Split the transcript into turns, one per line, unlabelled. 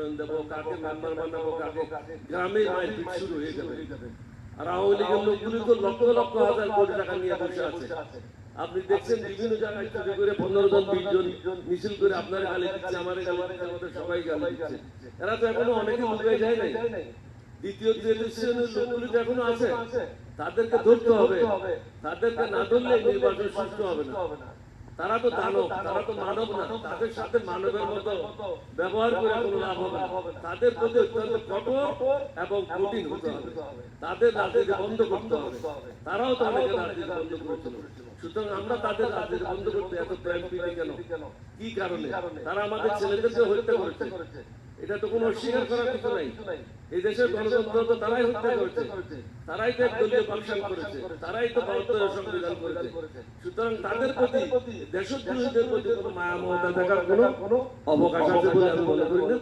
মনোনয়ন দেবো, কাকে মেম্বার বানাবো, কাকে গ্রামে মাইল শুরু হয়ে যাবে। আর আওয়ামী লীগের লোকগুলি তো লক্ষ লক্ষ হাজার কোটি টাকা নিয়ে বসে আছে। আপনি দেখছেন বিভিন্ন জায়গায় চুরি করে 15 জন 20 জন মিছিল করে আপনার গালি দিচ্ছে, আমার গালি দিচ্ছে, আমাদের সবাই গালি দিচ্ছে। এরা তো এখনো অনেকে লুকাই যায় নাই। দ্বিতীয় শ্রেণীর লোকগুলি তো এখনো আছে, তাদেরকে ধরতে হবে। তাদেরকে না ধরলে নির্বাচন সুষ্ঠু হবে না। তারা তো দানব, তারা তো মানব না। তাদের সাথে মানবের মতো ব্যবহার করে কোনো লাভ হবে না। তাদের প্রতি অত্যন্ত কঠোর এবং কঠিন হতে হবে। তাদের রাজনীতি বন্ধ করতে হবে। তারাও তো অনেকে রাজনীতি বন্ধ করেছিল। সুতরাং আমরা তাদের রাজনীতি বন্ধ করতে এত প্রেম প্রীতি কেন, কি কারণে? তারা আমাদের ছেলেদেরকে হত্যা করেছে, এটা তো কোনো অস্বীকার করার কিছু নাই। এই দেশের গণতন্ত্র তো তারাই হত্যা করেছে, তারাই তো দলীয় ফাংশন করেছে, তারাই তো 72 সংবিধান করেছে। সুতরাং তাদের প্রতি, দেশদ্রোহীদের প্রতি কোনো মায়া মমতা দেখার কোনো অবকাশ আছে বলে আমি মনে করি না।